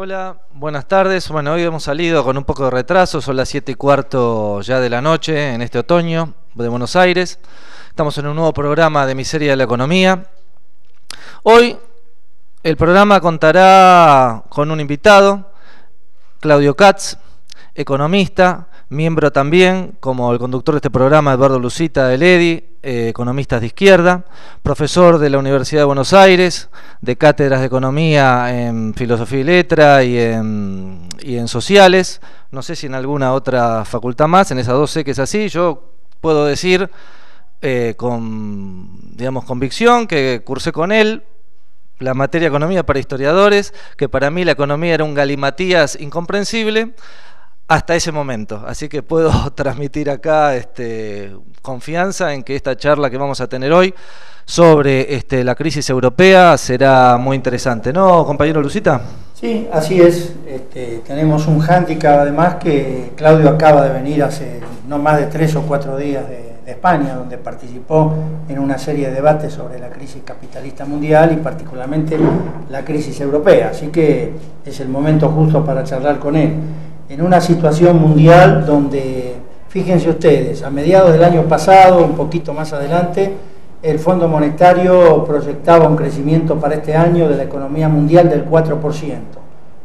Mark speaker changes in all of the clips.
Speaker 1: Hola, buenas tardes. Bueno, hoy hemos salido con un poco de retraso, son las 7:15 ya de la noche en este otoño de Buenos Aires. Estamos en un nuevo programa de Miseria de la Economía. Hoy el programa contará con un invitado, Claudio Katz, economista, miembro también, como el conductor de este programa, Eduardo Lucita del EDI, economistas de izquierda, profesor de la Universidad de Buenos Aires, de cátedras de economía en filosofía y letra y en sociales, no sé si en alguna otra facultad más, en esas dos sé que es así. Yo puedo decir con, digamos, convicción que cursé con él la materia economía para historiadores, que para mí la economía era un galimatías incomprensible hasta ese momento, así que puedo transmitir acá confianza en que esta charla que vamos a tener hoy sobre la crisis europea será muy interesante, ¿no, compañero Lucita?
Speaker 2: Sí, así es. Tenemos un hándicap además que Claudio acaba de venir hace no más de 3 o 4 días de España, donde participó en una serie de debates sobre la crisis capitalista mundial y particularmente la crisis europea, así que es el momento justo para charlar con él. En una situación mundial donde, fíjense ustedes, a mediados del año pasado, un poquito más adelante, el Fondo Monetario proyectaba un crecimiento para este año de la economía mundial del 4%.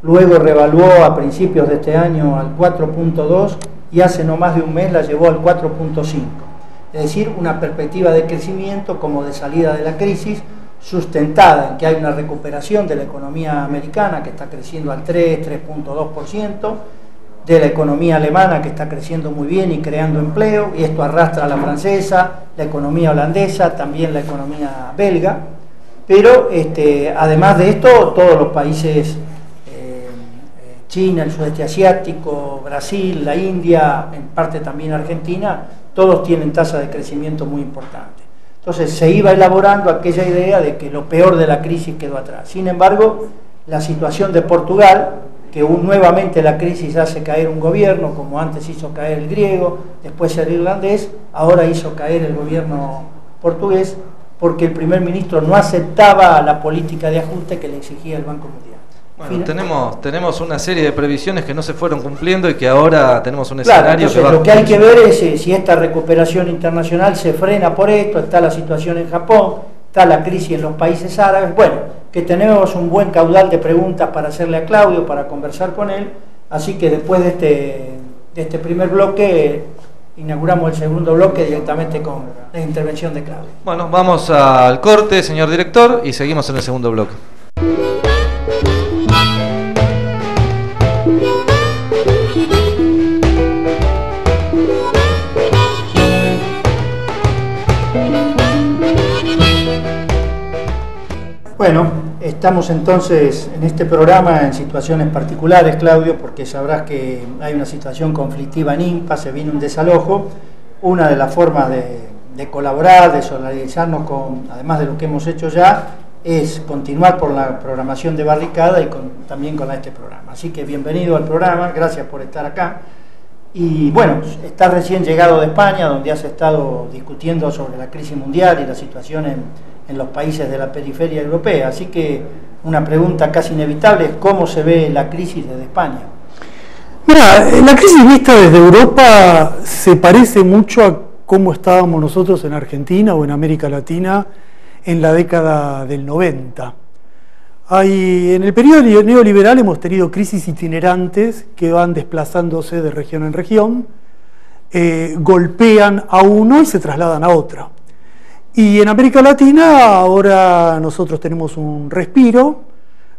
Speaker 2: Luego revaluó a principios de este año al 4.2% y hace no más de un mes la llevó al 4.5%. Es decir, una perspectiva de crecimiento como de salida de la crisis, sustentada en que hay una recuperación de la economía americana que está creciendo al 3.2%, de la economía alemana que está creciendo muy bien y creando empleo, y esto arrastra a la francesa, la economía holandesa, también la economía belga, pero además de esto, todos los países, China, el sudeste asiático, Brasil, la India, en parte también Argentina, todos tienen tasas de crecimiento muy importantes. Entonces se iba elaborando aquella idea de que lo peor de la crisis quedó atrás. Sin embargo, la situación de Portugal, que nuevamente la crisis hace caer un gobierno, como antes hizo caer el griego, después el irlandés, ahora hizo caer el gobierno portugués, porque el primer ministro no aceptaba la política de ajuste que le exigía el Banco Mundial.
Speaker 1: Bueno, tenemos una serie de previsiones que no se fueron cumpliendo y que ahora tenemos un
Speaker 2: claro,
Speaker 1: escenario
Speaker 2: entonces,
Speaker 1: que va
Speaker 2: lo que hay que ver es si esta recuperación internacional se frena por esto. Está la situación en Japón, está la crisis en los países árabes. Bueno, que tenemos un buen caudal de preguntas para hacerle a Claudio, para conversar con él, así que después de este primer bloque inauguramos el segundo bloque directamente con la intervención de Claudio.
Speaker 1: Bueno, vamos al corte, señor director, y seguimos en el segundo bloque.
Speaker 2: Bueno, estamos entonces en este programa en situaciones particulares, Claudio, porque sabrás que hay una situación conflictiva en INPA, se viene un desalojo. Una de las formas de colaborar, de solidarizarnos además de lo que hemos hecho ya, es continuar por la programación de Barricada y también con este programa. Así que bienvenido al programa, gracias por estar acá. Y bueno, estás recién llegado de España, donde has estado discutiendo sobre la crisis mundial y la situación en los países de la periferia europea. Así que una pregunta casi inevitable es ¿cómo se ve la crisis desde España?
Speaker 3: Mira, la crisis vista desde Europa se parece mucho a cómo estábamos nosotros en Argentina o en América Latina en la década del 90. En el periodo neoliberal hemos tenido crisis itinerantes que van desplazándose de región en región, golpean a uno y se trasladan a otra. Y en América Latina ahora nosotros tenemos un respiro,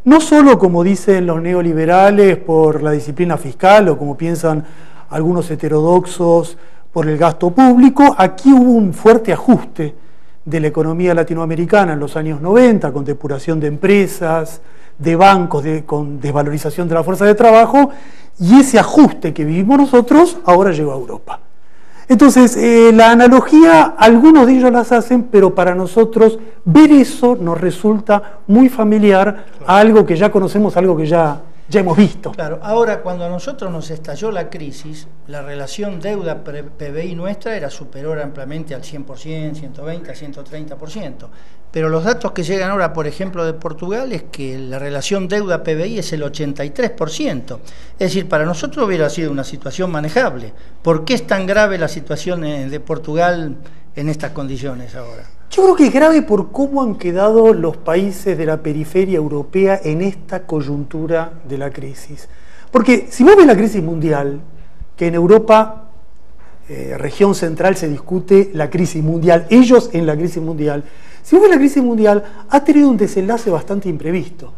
Speaker 3: no solo como dicen los neoliberales por la disciplina fiscal o como piensan algunos heterodoxos por el gasto público. Aquí hubo un fuerte ajuste de la economía latinoamericana en los años 90, con depuración de empresas, de bancos, con desvalorización de la fuerza de trabajo, y ese ajuste que vivimos nosotros ahora llegó a Europa. Entonces, la analogía, algunos de ellos las hacen, pero para nosotros ver eso nos resulta muy familiar a algo que ya conocemos, algo que ya hemos visto.
Speaker 2: Claro, ahora cuando a nosotros nos estalló la crisis, la relación deuda-PBI nuestra era superior ampliamente al 100%, 120%, 130%. pero los datos que llegan ahora, por ejemplo, de Portugal, es que la relación deuda-PBI es el 83%. Es decir, para nosotros hubiera sido una situación manejable. ¿Por qué es tan grave la situación de Portugal en estas condiciones ahora?
Speaker 3: Yo creo que es grave por cómo han quedado los países de la periferia europea en esta coyuntura de la crisis. Porque si vos ves la crisis mundial, que en Europa, región central, se discute la crisis mundial, ellos en la crisis mundial, si vos ves la crisis mundial, ha tenido un desenlace bastante imprevisto.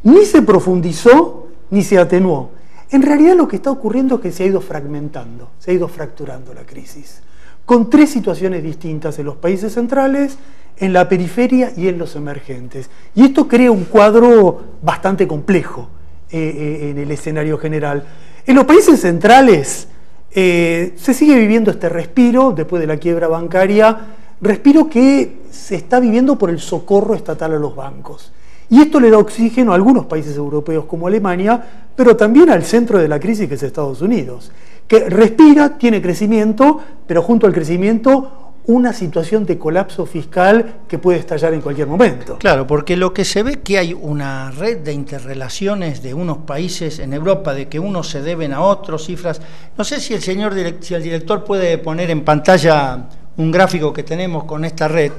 Speaker 3: Ni se profundizó, ni se atenuó. En realidad lo que está ocurriendo es que se ha ido fragmentando, se ha ido fracturando la crisis, con tres situaciones distintas en los países centrales, en la periferia y en los emergentes. Y esto crea un cuadro bastante complejo en el escenario general. En los países centrales se sigue viviendo este respiro, después de la quiebra bancaria, respiro que se está viviendo por el socorro estatal a los bancos. Y esto le da oxígeno a algunos países europeos como Alemania, pero también al centro de la crisis, que es Estados Unidos, que respira, tiene crecimiento, pero junto al crecimiento una situación de colapso fiscal que puede estallar en cualquier momento.
Speaker 2: Claro, porque lo que se ve que hay una red de interrelaciones de unos países en Europa, de que unos se deben a otros, cifras. No sé si si el director puede poner en pantalla un gráfico que tenemos con esta red,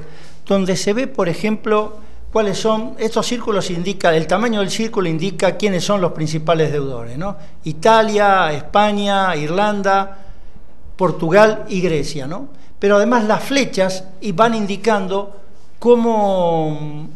Speaker 2: donde se ve, por ejemplo, cuáles son, estos círculos indican, el tamaño del círculo indica quiénes son los principales deudores, ¿no? Italia, España, Irlanda, Portugal y Grecia, ¿no? Pero además las flechas van indicando cuánto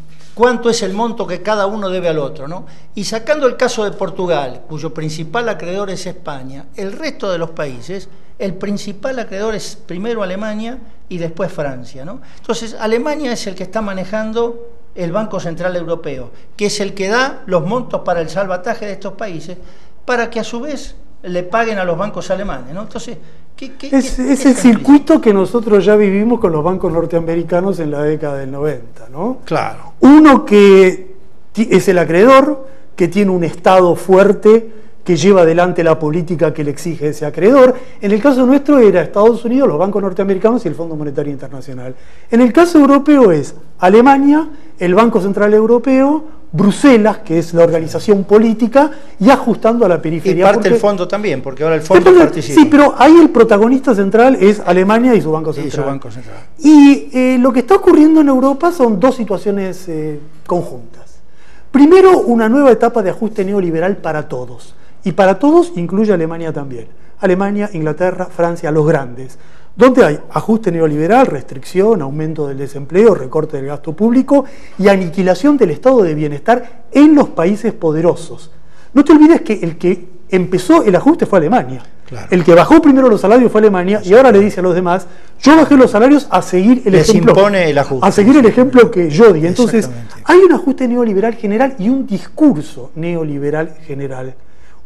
Speaker 2: es el monto que cada uno debe al otro, ¿no? Y sacando el caso de Portugal, cuyo principal acreedor es España, el resto de los países, el principal acreedor es primero Alemania y después Francia, ¿no? Entonces, Alemania es el que está manejando el Banco Central Europeo, que es el que da los montos para el salvataje de estos países, para que a su vez le paguen a los bancos alemanes, ¿no? Entonces,
Speaker 3: es el circuito que nosotros ya vivimos con los bancos norteamericanos en la década del 90, ¿no?
Speaker 2: Claro.
Speaker 3: Uno que es el acreedor, que tiene un Estado fuerte, que lleva adelante la política que le exige ese acreedor. En el caso nuestro era Estados Unidos, los bancos norteamericanos y el Fondo Monetario Internacional. En el caso europeo es Alemania, el Banco Central Europeo, Bruselas, que es la organización política, y ajustando a la periferia.
Speaker 2: Y parte del fondo también, porque ahora el fondo participa.
Speaker 3: Sí, pero ahí el protagonista central es Alemania y su Banco Central. Y lo que está ocurriendo en Europa son dos situaciones conjuntas. Primero, una nueva etapa de ajuste neoliberal para todos. Y para todos incluye Alemania también. Alemania, Inglaterra, Francia, los grandes. Donde hay ajuste neoliberal, restricción, aumento del desempleo, recorte del gasto público y aniquilación del estado de bienestar en los países poderosos. No te olvides que el que empezó el ajuste fue Alemania. Claro. El que bajó primero los salarios fue Alemania y ahora le dice a los demás, yo bajé los salarios a seguir el ejemplo.
Speaker 2: Impone el ajuste.
Speaker 3: A seguir el ejemplo que yo di. Entonces, hay un ajuste neoliberal general y un discurso neoliberal general.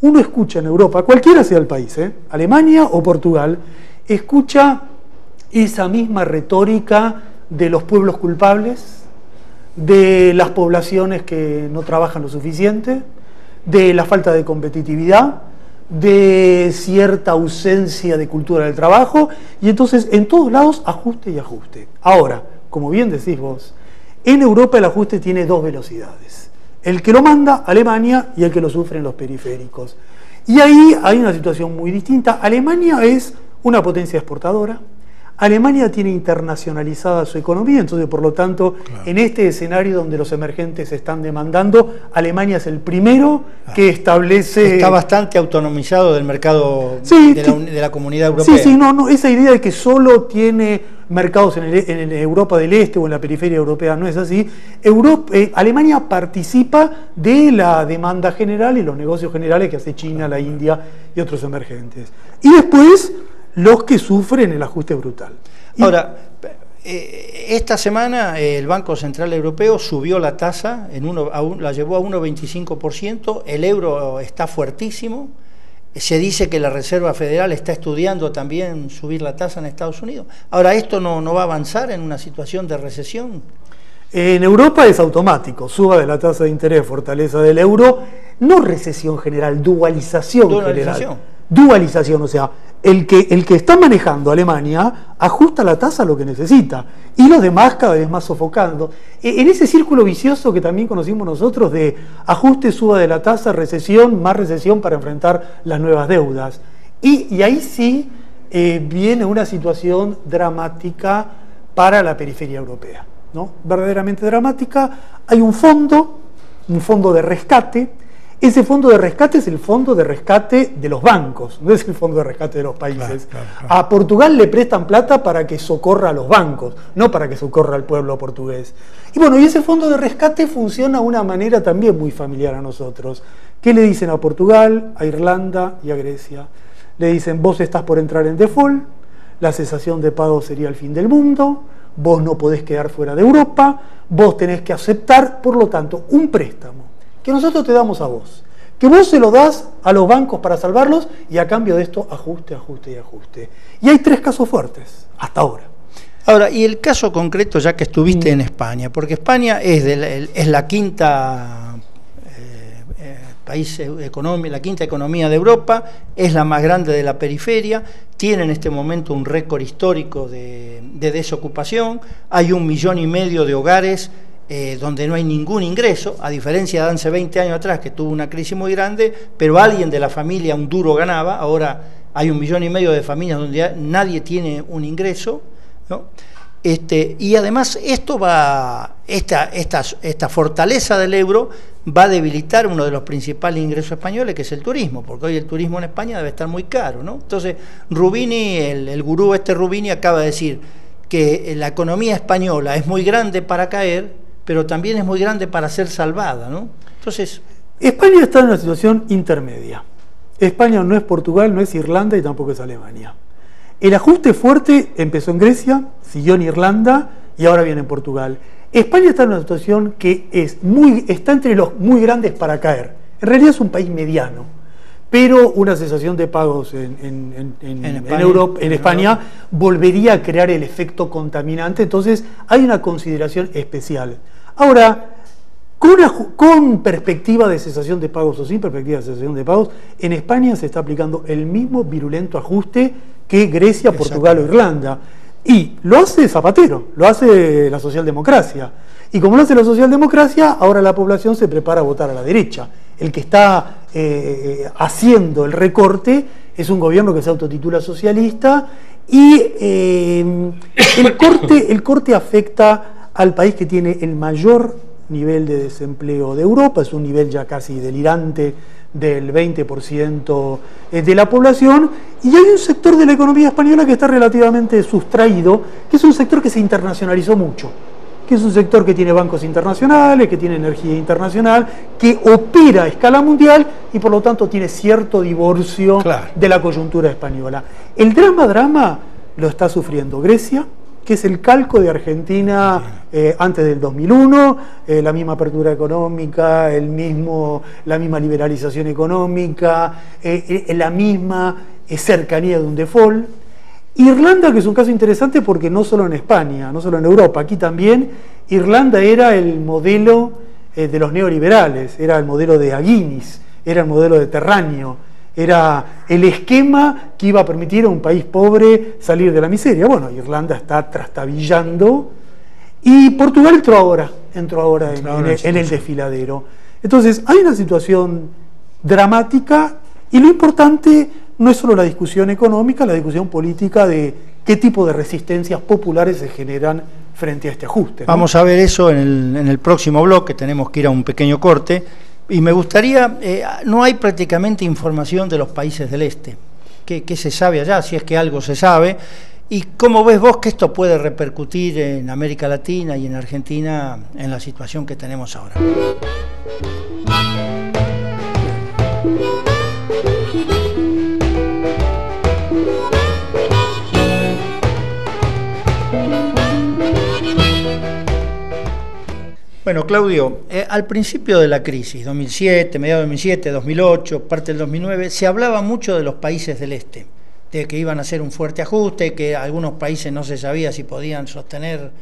Speaker 3: Uno escucha en Europa, cualquiera sea el país, Alemania o Portugal, escucha esa misma retórica de los pueblos culpables, de las poblaciones que no trabajan lo suficiente, de la falta de competitividad, de cierta ausencia de cultura del trabajo, y entonces en todos lados ajuste y ajuste. Ahora, como bien decís vos, en Europa el ajuste tiene dos velocidades. El que lo manda, Alemania, y el que lo sufre en los periféricos. Y ahí hay una situación muy distinta. Alemania es una potencia exportadora. Alemania tiene internacionalizada su economía, entonces por lo tanto, claro, en este escenario donde los emergentes se están demandando, Alemania es el primero que establece...
Speaker 2: Está bastante autonomizado del mercado de la comunidad europea.
Speaker 3: Sí, no, esa idea de que solo tiene mercados en Europa del Este o en la periferia europea no es así. Alemania participa de la demanda general y los negocios generales que hace China, la India y otros emergentes. Y después los que sufren el ajuste brutal.
Speaker 2: Ahora, esta semana el Banco Central Europeo subió la tasa, la llevó a 1,25%, el euro está fuertísimo, se dice que la Reserva Federal está estudiando también subir la tasa en Estados Unidos. Ahora, ¿esto no va a avanzar en una situación de recesión?
Speaker 3: En Europa es automático, suba de la tasa de interés, fortaleza del euro, no recesión general, dualización general. Dualización, o sea, el que está manejando Alemania ajusta la tasa a lo que necesita y los demás cada vez más sofocando. En ese círculo vicioso que también conocimos nosotros de ajuste, suba de la tasa, recesión, más recesión para enfrentar las nuevas deudas. Y ahí sí viene una situación dramática para la periferia europea, ¿no? Verdaderamente dramática. Hay un fondo de rescate. Ese fondo de rescate es el fondo de rescate de los bancos, no es el fondo de rescate de los países. Claro. A Portugal le prestan plata para que socorra a los bancos, no para que socorra al pueblo portugués. Y bueno, y ese fondo de rescate funciona de una manera también muy familiar a nosotros. ¿Qué le dicen a Portugal, a Irlanda y a Grecia? Le dicen, vos estás por entrar en default, la cesación de pago sería el fin del mundo, vos no podés quedar fuera de Europa, vos tenés que aceptar, por lo tanto, un préstamo que nosotros te damos a vos, que vos se lo das a los bancos para salvarlos y a cambio de esto ajuste, ajuste y ajuste. Y hay 3 casos fuertes, hasta ahora.
Speaker 2: Ahora, y el caso concreto, ya que estuviste en España, porque España es la quinta país económico, la quinta economía de Europa, es la más grande de la periferia, tiene en este momento un récord histórico de desocupación, hay 1,5 millones de hogares donde no hay ningún ingreso, a diferencia de hace 20 años atrás que tuvo una crisis muy grande, pero alguien de la familia un duro ganaba. Ahora hay 1,5 millones de familias donde nadie tiene un ingreso, ¿no? Y además esta fortaleza del euro va a debilitar uno de los principales ingresos españoles, que es el turismo, porque hoy el turismo en España debe estar muy caro, ¿no? Entonces Rubini, el gurú Rubini acaba de decir que la economía española es muy grande para caer, pero también es muy grande para ser salvada, ¿no? Entonces,
Speaker 3: España está en una situación intermedia. España no es Portugal, no es Irlanda y tampoco es Alemania. El ajuste fuerte empezó en Grecia, siguió en Irlanda y ahora viene en Portugal. España está en una situación que está entre los muy grandes para caer. En realidad es un país mediano, pero una cesación de pagos en España volvería a crear el efecto contaminante, entonces hay una consideración especial. Ahora, con perspectiva de cesación de pagos o sin perspectiva de cesación de pagos, en España se está aplicando el mismo virulento ajuste que Grecia, Portugal o Irlanda. Y lo hace Zapatero, lo hace la socialdemocracia. Y como lo hace la socialdemocracia, ahora la población se prepara a votar a la derecha. El que está haciendo el recorte es un gobierno que se autotitula socialista y el corte afecta al país que tiene el mayor nivel de desempleo de Europa, es un nivel ya casi delirante del 20% de la población, y hay un sector de la economía española que está relativamente sustraído, que es un sector que se internacionalizó mucho, que es un sector que tiene bancos internacionales, que tiene energía internacional, que opera a escala mundial y por lo tanto tiene cierto divorcio de la coyuntura española. El drama lo está sufriendo Grecia, que es el calco de Argentina antes del 2001, la misma apertura económica, la misma liberalización económica, la misma cercanía de un default. Irlanda, que es un caso interesante porque no solo en España, no solo en Europa, aquí también, Irlanda era el modelo de los neoliberales, era el modelo de Aguinis, era el modelo de Terráneo, era el esquema que iba a permitir a un país pobre salir de la miseria. Bueno, Irlanda está trastabillando y Portugal entró ahora en el desfiladero. Entonces hay una situación dramática y lo importante no es solo la discusión económica, la discusión política de qué tipo de resistencias populares se generan frente a este ajuste, ¿no? Vamos a ver eso en el próximo bloque, tenemos que ir a un pequeño corte. Y me gustaría, no hay prácticamente información de los países del este. ¿Qué se sabe allá? Si es que algo se sabe. ¿Y cómo ves vos que esto puede repercutir en América Latina y en Argentina en la situación que tenemos ahora? Bueno, Claudio, al principio de la crisis, 2007, mediados de 2007, 2008, parte del 2009, se hablaba mucho de los países del este, de que iban a hacer un fuerte ajuste, que algunos países no se sabía si podían sostener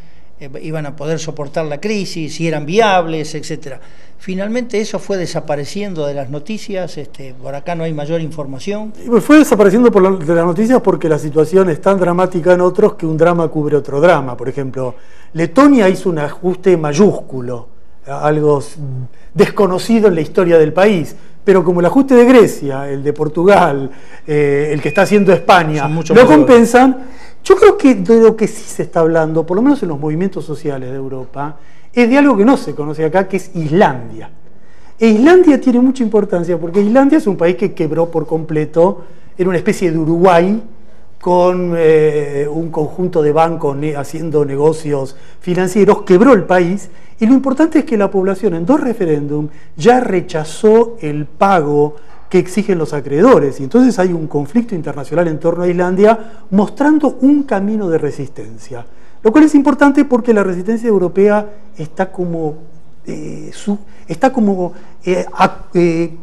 Speaker 2: iban a poder soportar la crisis, si eran viables, etcétera. Finalmente eso fue desapareciendo de las noticias, por acá no hay mayor información.
Speaker 3: Fue desapareciendo de las noticias porque la situación es tan dramática en otros que un drama cubre otro drama. Por ejemplo, Letonia hizo un ajuste mayúsculo, algo desconocido en la historia del país, pero como el ajuste de Grecia, el de Portugal, el que está haciendo España, lo compensan. Yo creo que de lo que sí se está hablando, por lo menos en los movimientos sociales de Europa, es de algo que no se conoce acá, que es Islandia. E Islandia tiene mucha importancia porque Islandia es un país que quebró por completo, era una especie de Uruguay, con un conjunto de bancos haciendo negocios financieros, quebró el país, y lo importante es que la población en 2 referéndums ya rechazó el pago que exigen los acreedores, y entonces hay un conflicto internacional en torno a Islandia mostrando un camino de resistencia, lo cual es importante porque la resistencia europea está como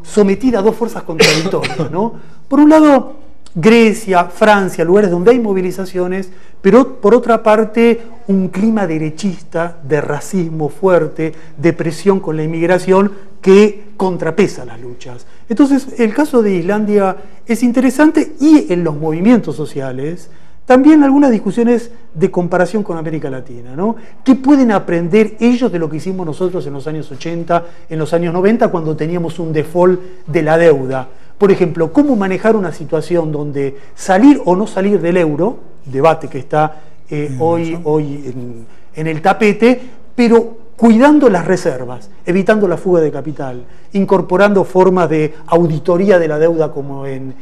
Speaker 3: sometida a 2 fuerzas contradictorias, ¿no? Por un lado, Grecia, Francia, lugares donde hay movilizaciones, pero por otra parte un clima derechista, de racismo fuerte, de presión con la inmigración que contrapesa las luchas. Entonces el caso de Islandia es interesante, y en los movimientos sociales también algunas discusiones de comparación con América Latina, ¿no? ¿Qué pueden aprender ellos de lo que hicimos nosotros en los años 80, en los años 90, cuando teníamos un default de la deuda? Por ejemplo, cómo manejar una situación donde salir o no salir del euro, debate que está hoy en el tapete, pero cuidando las reservas, evitando la fuga de capital, incorporando formas de auditoría de la deuda como en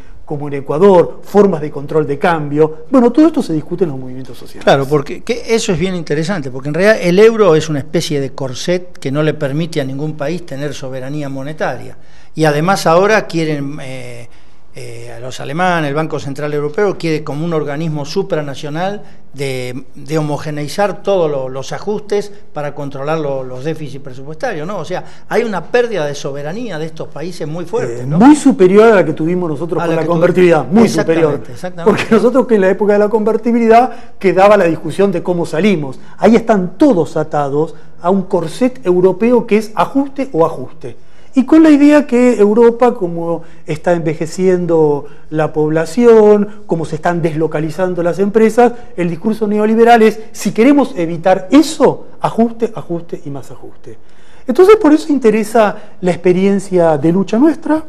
Speaker 3: Ecuador, formas de control de cambio. Bueno, todo esto se discute en los movimientos sociales.
Speaker 2: Claro, porque eso es bien interesante, porque en realidad el euro es una especie de corset que no le permite a ningún país tener soberanía monetaria. Y además ahora quieren, a los alemanes, el Banco Central Europeo quiere como un organismo supranacional de homogeneizar todos los ajustes para controlar los déficits presupuestarios, ¿no? O sea, hay una pérdida de soberanía de estos países muy fuerte, ¿no?
Speaker 3: Muy superior a la que tuvimos nosotros con la convertibilidad, muy superior. Exactamente. Porque nosotros, que en la época de la convertibilidad quedaba la discusión de cómo salimos. Ahí están todos atados a un corset europeo que es ajuste o ajuste. Y con la idea que Europa, como está envejeciendo la población, como se están deslocalizando las empresas, el discurso neoliberal es: si queremos evitar eso, ajuste, ajuste y más ajuste. Entonces, por eso interesa la experiencia de lucha nuestra,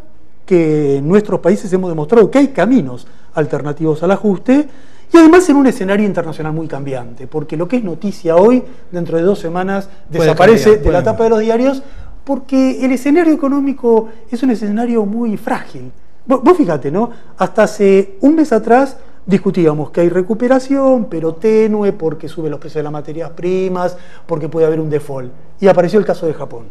Speaker 3: que en nuestros países hemos demostrado que hay caminos alternativos al ajuste, y además en un escenario internacional muy cambiante, porque lo que es noticia hoy, dentro de 2 semanas, desaparece de la tapa de los diarios, porque el escenario económico es un escenario muy frágil. Vos fíjate, ¿no? Hasta hace un mes atrás discutíamos que hay recuperación, pero tenue, porque suben los precios de las materias primas, porque puede haber un default. Y apareció el caso de Japón.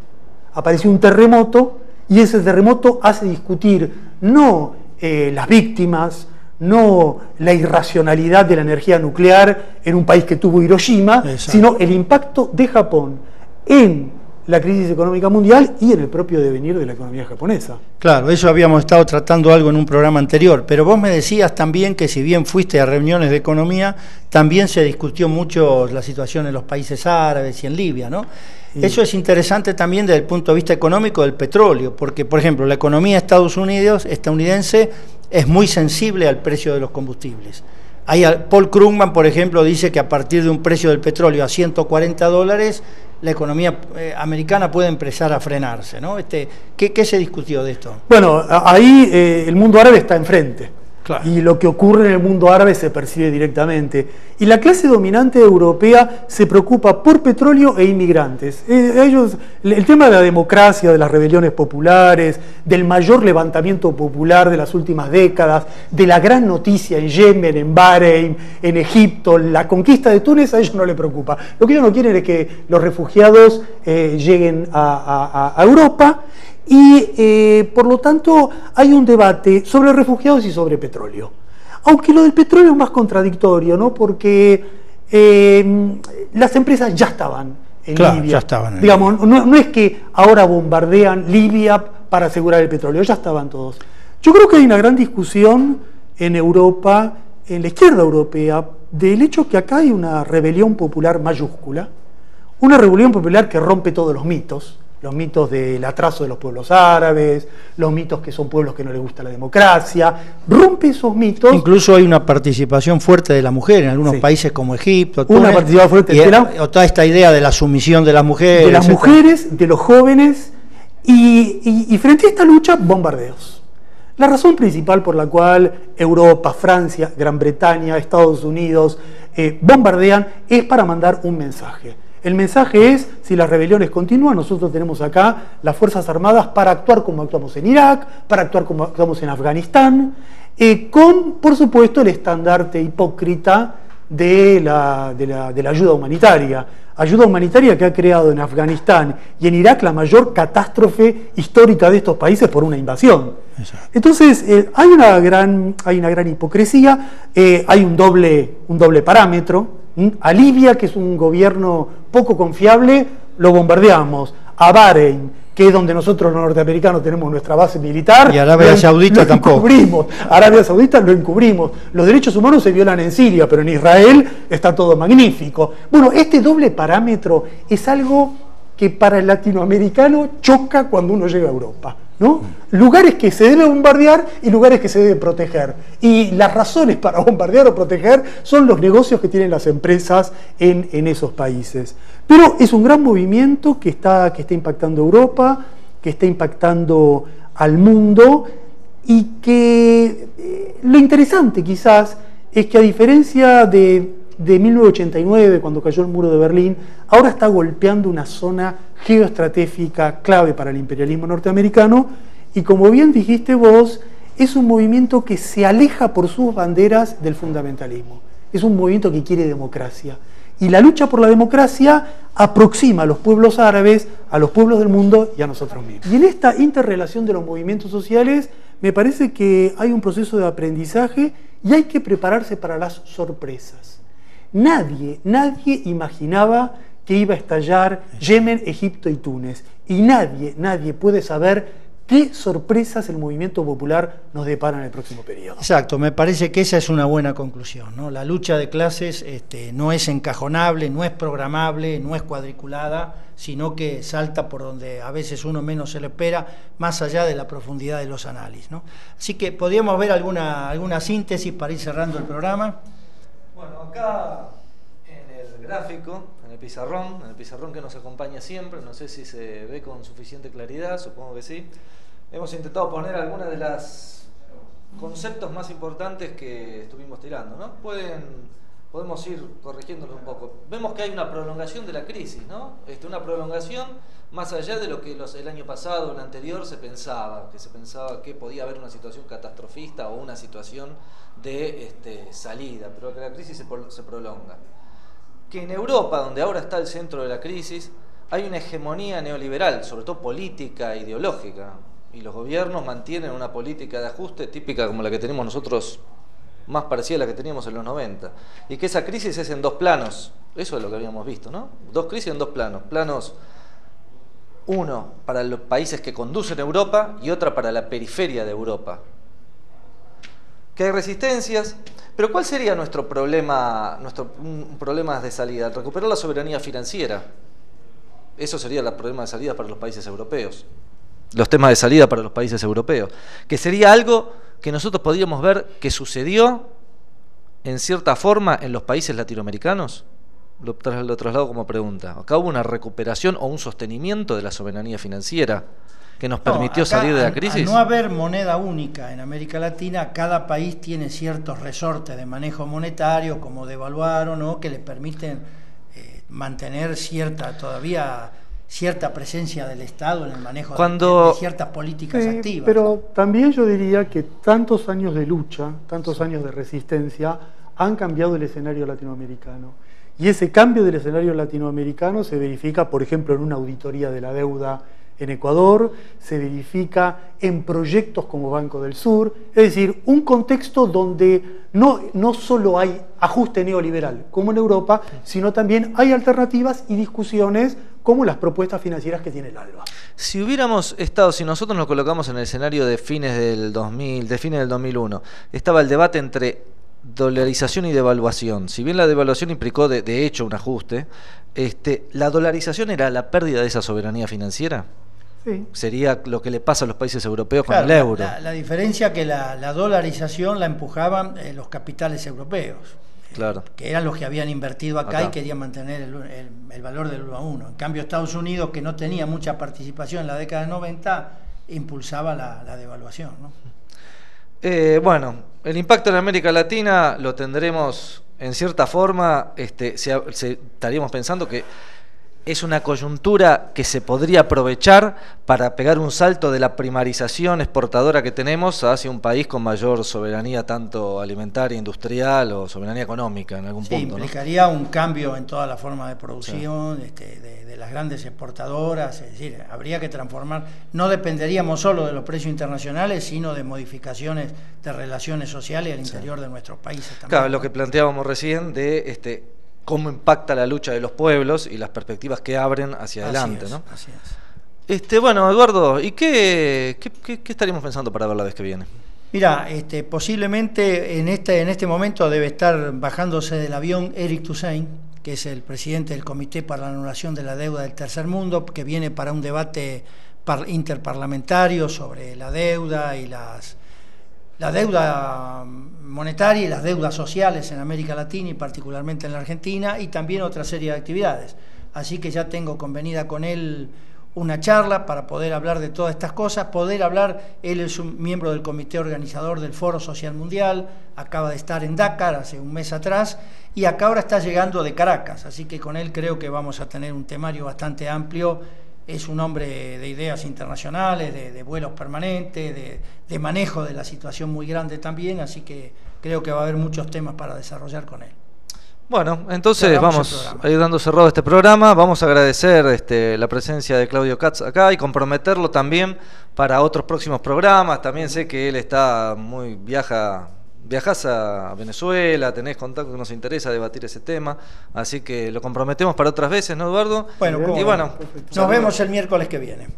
Speaker 3: Apareció un terremoto, y ese terremoto hace discutir no las víctimas, no la irracionalidad de la energía nuclear en un país que tuvo Hiroshima, exacto, sino el impacto de Japón en la crisis económica mundial y en el propio devenir de la economía japonesa.
Speaker 2: Claro, eso habíamos estado tratando algo en un programa anterior, pero vos me decías también que si bien fuiste a reuniones de economía, también se discutió mucho la situación en los países árabes y en Libia, ¿no? Sí. Eso es interesante también desde el punto de vista económico del petróleo, porque, por ejemplo, la economía estadounidense es muy sensible al precio de los combustibles. Paul Krugman, por ejemplo, dice que a partir de un precio del petróleo a $140, la economía americana puede empezar a frenarse, ¿no? ¿Qué se discutió de esto?
Speaker 3: Bueno, ahí el mundo árabe está enfrente.
Speaker 2: Claro.
Speaker 3: Y lo que ocurre en el mundo árabe se percibe directamente. Y la clase dominante europea se preocupa por petróleo e inmigrantes. El tema de la democracia, de las rebeliones populares, del mayor levantamiento popular de las últimas décadas, de la gran noticia en Yemen, en Bahrein, en Egipto, la conquista de Túnez, a ellos no les preocupa. Lo que ellos no quieren es que los refugiados lleguen a Europa. Y por lo tanto hay un debate sobre refugiados y sobre petróleo. Aunque lo del petróleo es más contradictorio, ¿no? Porque las empresas ya estaban en Libia.
Speaker 2: Ya estaban
Speaker 3: digamos, no es que ahora bombardean Libia para asegurar el petróleo, ya estaban todos. Yo creo que hay una gran discusión en Europa, en la izquierda europea, del hecho que acá hay una rebelión popular mayúscula, Una rebelión popular que rompe todos los mitos del atraso de los pueblos árabes, los mitos que son pueblos que no les gusta la democracia, rompe esos mitos.
Speaker 2: Incluso hay una participación fuerte de la mujer en algunos países como Egipto, Túnez,
Speaker 3: una participación fuerte
Speaker 2: o toda esta idea de la sumisión de las mujeres.
Speaker 3: De las mujeres, de los jóvenes, y frente a esta lucha, bombardeos. La razón principal por la cual Europa, Francia, Gran Bretaña, Estados Unidos bombardean es para mandar un mensaje. El mensaje es, si las rebeliones continúan, nosotros tenemos acá las Fuerzas Armadas para actuar como actuamos en Irak, para actuar como actuamos en Afganistán, con, por supuesto, el estandarte hipócrita de la ayuda humanitaria. Ayuda humanitaria que ha creado en Afganistán y en Irak la mayor catástrofe histórica de estos países por una invasión. Exacto. Entonces, hay una gran hipocresía, hay un doble parámetro. A Libia, que es un gobierno poco confiable, lo bombardeamos. A Bahrein, que es donde nosotros los norteamericanos tenemos nuestra base militar.
Speaker 2: Y Arabia Saudita tampoco.
Speaker 3: Encubrimos. Arabia Saudita lo encubrimos. Los derechos humanos se violan en Siria, pero en Israel está todo magnífico. Bueno, este doble parámetro es algo que para el latinoamericano choca cuando uno llega a Europa, ¿no? Lugares que se debe bombardear y lugares que se debe proteger. Y las razones para bombardear o proteger son los negocios que tienen las empresas en esos países. Pero es un gran movimiento que está impactando Europa, que está impactando al mundo, y que lo interesante quizás es que, a diferencia de 1989, cuando cayó el muro de Berlín, ahora está golpeando una zona geoestratégica clave para el imperialismo norteamericano, y como bien dijiste vos, es un movimiento que se aleja por sus banderas del fundamentalismo. Es un movimiento que quiere democracia. Y la lucha por la democracia aproxima a los pueblos árabes, a los pueblos del mundo y a nosotros mismos. Y en esta interrelación de los movimientos sociales, me parece que hay un proceso de aprendizaje y hay que prepararse para las sorpresas. Nadie imaginaba que iba a estallar Yemen, Egipto y Túnez. Y nadie puede saber qué sorpresas el movimiento popular nos depara en el próximo periodo.
Speaker 2: Exacto, me parece que esa es una buena conclusión, ¿no? La lucha de clases no es encajonable, no es programable, no es cuadriculada, sino que salta por donde a veces uno menos se lo espera, más allá de la profundidad de los análisis, ¿no? Así que podríamos ver alguna síntesis para ir cerrando el programa.
Speaker 1: Bueno, acá en el gráfico, en el pizarrón que nos acompaña siempre, no sé si se ve con suficiente claridad, supongo que sí, hemos intentado poner algunos de los conceptos más importantes que estuvimos tirando, ¿no? Podemos ir corrigiéndolo un poco. Vemos que hay una prolongación de la crisis, ¿no? Una prolongación más allá de lo que el año pasado, el anterior, se pensaba que podía haber una situación catastrofista o una situación de salida, pero que la crisis se prolonga. Que en Europa, donde ahora está el centro de la crisis, hay una hegemonía neoliberal, sobre todo política e ideológica, y los gobiernos mantienen una política de ajuste típica como la que tenemos nosotros, más parecida a la que teníamos en los 90, y que esa crisis es en dos planos. Eso es lo que habíamos visto, ¿no? Dos crisis en dos planos. Planos, uno para los países que conducen Europa y otra para la periferia de Europa. Que hay resistencias, pero ¿cuál sería nuestro problema de salida? Recuperar la soberanía financiera. Eso sería el problema de salida para los países europeos. Los temas de salida para los países europeos. Que sería algo que nosotros podríamos ver que sucedió en cierta forma en los países latinoamericanos. Lo traslado como pregunta. Acá hubo una recuperación o un sostenimiento de la soberanía financiera que nos permitió salir de la crisis.
Speaker 2: Al no haber moneda única en América Latina, cada país tiene ciertos resortes de manejo monetario, como devaluar o no, que le permiten mantener cierta presencia del Estado en el manejo de ciertas políticas activas.
Speaker 3: Pero también yo diría que tantos años de lucha, tantos años de resistencia, han cambiado el escenario latinoamericano. Y ese cambio del escenario latinoamericano se verifica, por ejemplo, en una auditoría de la deuda en Ecuador, se verifica en proyectos como Banco del Sur, es decir, un contexto donde no solo hay ajuste neoliberal como en Europa, sino también hay alternativas y discusiones como las propuestas financieras que tiene el ALBA.
Speaker 1: Si nosotros nos colocamos en el escenario de fines del 2001, estaba el debate entre dolarización y devaluación. Si bien la devaluación implicó de hecho un ajuste, ¿La dolarización era la pérdida de esa soberanía financiera?
Speaker 3: Sí.
Speaker 1: Sería lo que le pasa a los países europeos
Speaker 2: Claro,
Speaker 1: con el euro.
Speaker 2: La diferencia que la dolarización la empujaban los capitales europeos,
Speaker 1: Claro.
Speaker 2: que eran los que habían invertido acá
Speaker 1: Acá.
Speaker 2: y querían mantener el valor del 1 a 1. En cambio, Estados Unidos, que no tenía mucha participación en la década de 90, impulsaba la devaluación, ¿no?
Speaker 1: Bueno, el impacto en América Latina lo tendremos en cierta forma, estaríamos pensando que es una coyuntura que se podría aprovechar para pegar un salto de la primarización exportadora que tenemos hacia un país con mayor soberanía, tanto alimentaria, industrial o soberanía económica en algún
Speaker 2: Sí,
Speaker 1: punto, ¿no?
Speaker 2: implicaría un cambio en toda la forma de producción, sí, de las grandes exportadoras, es decir, habría que transformar, no dependeríamos solo de los precios internacionales, sino de modificaciones de relaciones sociales al interior de nuestros países también.
Speaker 1: Claro, lo que planteábamos recién de cómo impacta la lucha de los pueblos y las perspectivas que abren hacia adelante, ¿no?
Speaker 2: Así es.
Speaker 1: Bueno, Eduardo, ¿y qué estaríamos pensando para ver la vez que viene?
Speaker 2: Mira, posiblemente en este momento debe estar bajándose del avión Eric Toussaint, que es el presidente del Comité para la Anulación de la Deuda del Tercer Mundo, que viene para un debate interparlamentario sobre la deuda y la deuda monetaria y las deudas sociales en América Latina y particularmente en la Argentina, y también otra serie de actividades. Así que ya tengo convenida con él una charla para poder hablar de todas estas cosas, él es un miembro del comité organizador del Foro Social Mundial, acaba de estar en Dakar hace un mes atrás, y acá ahora está llegando de Caracas, así que con él creo que vamos a tener un temario bastante amplio. Es un hombre de ideas internacionales, de vuelos permanentes, de manejo de la situación muy grande también, así que creo que va a haber muchos temas para desarrollar con él.
Speaker 1: Bueno, entonces vamos a ir dando cerrado este programa. Vamos a agradecer la presencia de Claudio Katz acá y comprometerlo también para otros próximos programas. También sé que él viajás a Venezuela, tenés contacto que nos interesa debatir ese tema, así que lo comprometemos para otras veces, ¿no, Eduardo?
Speaker 2: Bueno,
Speaker 1: y bueno,
Speaker 2: nos vemos el miércoles que viene.